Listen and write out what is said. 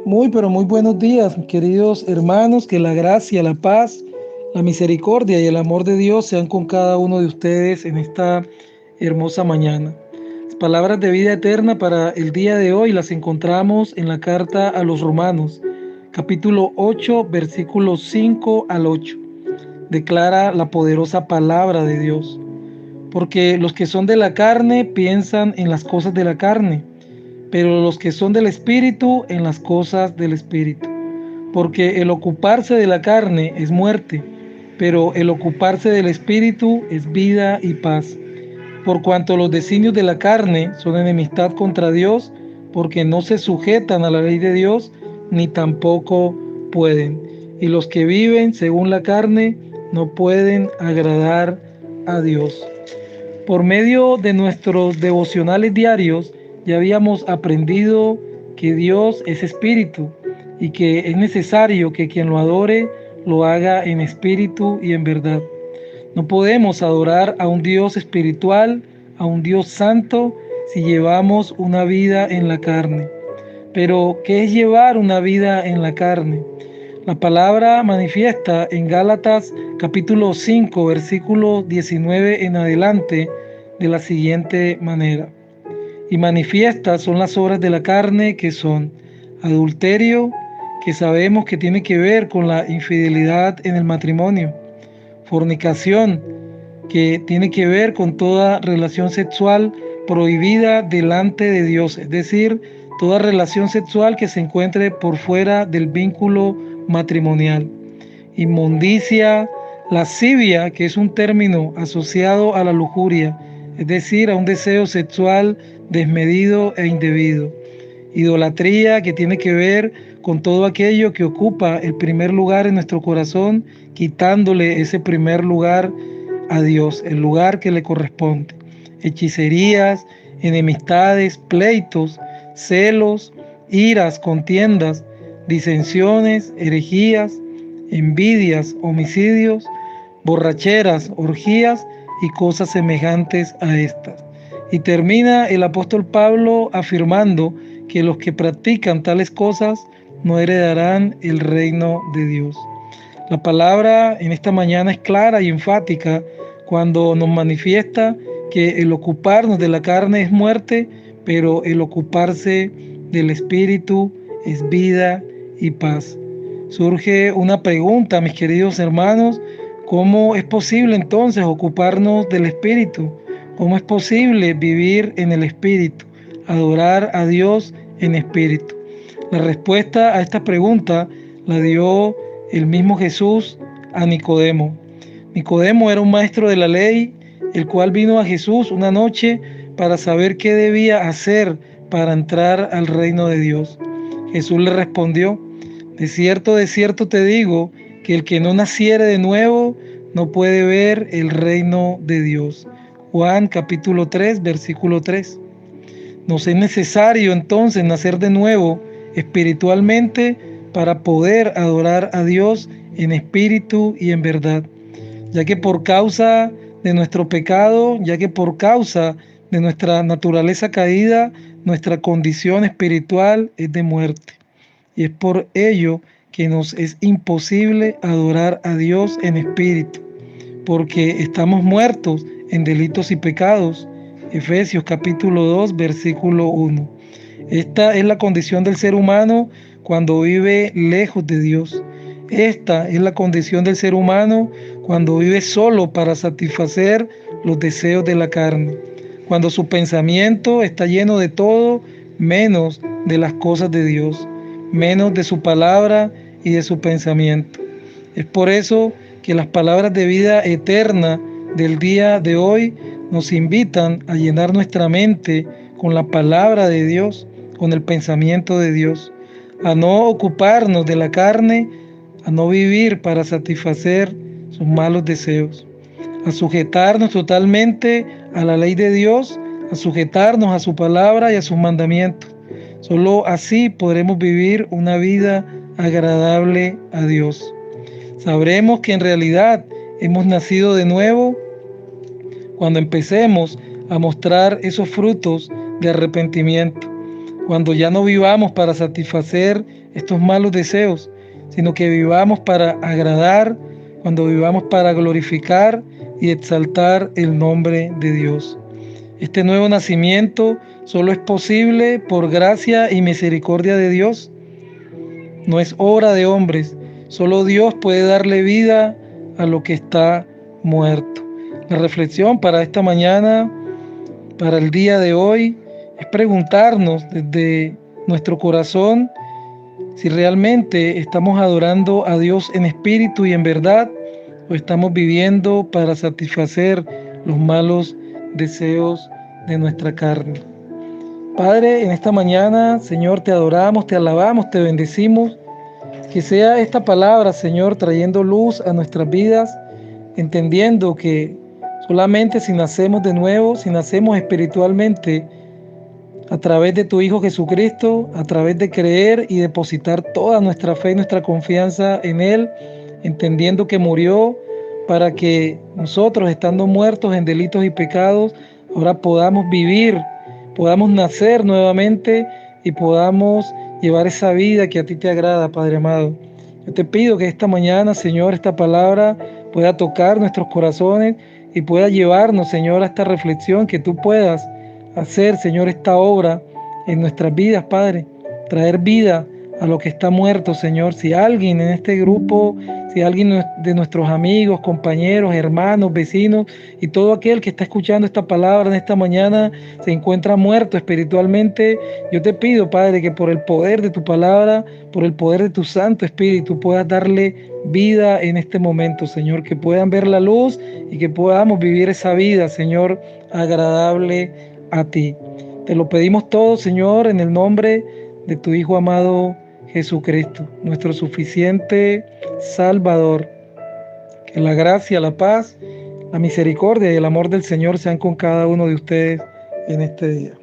Muy, pero muy buenos días, queridos hermanos, que la gracia, la paz, la misericordia y el amor de Dios sean con cada uno de ustedes en esta hermosa mañana. Las palabras de vida eterna para el día de hoy las encontramos en la carta a los Romanos, capítulo 8, versículos 5 al 8. Declara la poderosa palabra de Dios. Porque los que son de la carne piensan en las cosas de la carne, pero los que son del Espíritu en las cosas del Espíritu. Porque el ocuparse de la carne es muerte, pero el ocuparse del Espíritu es vida y paz. Por cuanto los designios de la carne son enemistad contra Dios, porque no se sujetan a la ley de Dios, ni tampoco pueden. Y los que viven según la carne no pueden agradar a Dios. Por medio de nuestros devocionales diarios ya habíamos aprendido que Dios es espíritu y que es necesario que quien lo adore lo haga en espíritu y en verdad. No podemos adorar a un Dios espiritual, a un Dios santo, si llevamos una vida en la carne. Pero, ¿qué es llevar una vida en la carne? La palabra manifiesta en Gálatas capítulo 5, versículo 19 en adelante de la siguiente manera. Y manifiestas son las obras de la carne, que son adulterio, que sabemos que tiene que ver con la infidelidad en el matrimonio; fornicación, que tiene que ver con toda relación sexual prohibida delante de Dios, es decir, toda relación sexual que se encuentre por fuera del vínculo matrimonial; inmundicia, lascivia, que es un término asociado a la lujuria, es decir, a un deseo sexual desmedido e indebido; idolatría, que tiene que ver con todo aquello que ocupa el primer lugar en nuestro corazón, quitándole ese primer lugar a Dios, el lugar que le corresponde; hechicerías, enemistades, pleitos, celos, iras, contiendas, disensiones, herejías, envidias, homicidios, borracheras, orgías y cosas semejantes a estas. Y termina el apóstol Pablo afirmando que los que practican tales cosas no heredarán el reino de Dios. La palabra en esta mañana es clara y enfática cuando nos manifiesta que el ocuparnos de la carne es muerte, pero el ocuparse del Espíritu es vida y paz. Surge una pregunta, mis queridos hermanos: ¿cómo es posible entonces ocuparnos del Espíritu? ¿Cómo es posible vivir en el Espíritu, adorar a Dios en espíritu? La respuesta a esta pregunta la dio el mismo Jesús a Nicodemo. Nicodemo era un maestro de la ley, el cual vino a Jesús una noche para saber qué debía hacer para entrar al reino de Dios. Jesús le respondió: de cierto te digo, que el que no naciere de nuevo no puede ver el reino de Dios. Juan capítulo 3, versículo 3. Nos es necesario entonces nacer de nuevo espiritualmente para poder adorar a Dios en espíritu y en verdad, ya que por causa de nuestro pecado, ya que por causa de nuestra naturaleza caída, nuestra condición espiritual es de muerte. Y es por ello que nos es imposible adorar a Dios en espíritu, porque estamos muertos en delitos y pecados. Efesios capítulo 2, versículo 1. Esta es la condición del ser humano cuando vive lejos de Dios. Esta es la condición del ser humano cuando vive solo para satisfacer los deseos de la carne, cuando su pensamiento está lleno de todo menos de las cosas de Dios, menos de su palabra y de su pensamiento. Es por eso que las palabras de vida eterna del día de hoy nos invitan a llenar nuestra mente con la palabra de Dios, con el pensamiento de Dios, a no ocuparnos de la carne, a no vivir para satisfacer sus malos deseos, a sujetarnos totalmente a la ley de Dios, a sujetarnos a su palabra y a sus mandamientos. Solo así podremos vivir una vida agradable a Dios. Sabremos que en realidad hemos nacido de nuevo cuando empecemos a mostrar esos frutos de arrepentimiento, cuando ya no vivamos para satisfacer estos malos deseos, sino que vivamos para agradar, cuando vivamos para glorificar y exaltar el nombre de Dios. Este nuevo nacimiento solo es posible por gracia y misericordia de Dios. No es obra de hombres, solo Dios puede darle vida a lo que está muerto. La reflexión para esta mañana, para el día de hoy, es preguntarnos desde nuestro corazón si realmente estamos adorando a Dios en espíritu y en verdad, o estamos viviendo para satisfacer los malos deseos de nuestra carne. Padre, en esta mañana, Señor, te adoramos, te alabamos, te bendecimos. Que sea esta palabra, Señor, trayendo luz a nuestras vidas, entendiendo que solamente si nacemos de nuevo, si nacemos espiritualmente, a través de tu Hijo Jesucristo, a través de creer y depositar toda nuestra fe y nuestra confianza en Él, entendiendo que murió para que nosotros, estando muertos en delitos y pecados, ahora podamos vivir, podamos nacer nuevamente y podamos llevar esa vida que a ti te agrada, Padre amado. Yo te pido que esta mañana, Señor, esta palabra pueda tocar nuestros corazones y pueda llevarnos, Señor, a esta reflexión, que tú puedas hacer, Señor, esta obra en nuestras vidas, Padre, traer vida a lo que está muerto, Señor. Si alguien en este grupo, si alguien de nuestros amigos, compañeros, hermanos, vecinos y todo aquel que está escuchando esta palabra en esta mañana se encuentra muerto espiritualmente, yo te pido, Padre, que por el poder de tu palabra, por el poder de tu Santo Espíritu, puedas darle vida en este momento, Señor, que puedan ver la luz y que podamos vivir esa vida, Señor, agradable a ti. Te lo pedimos todo, Señor, en el nombre de tu Hijo amado Jesucristo, nuestro suficiente Salvador. Que la gracia, la paz, la misericordia y el amor del Señor sean con cada uno de ustedes en este día.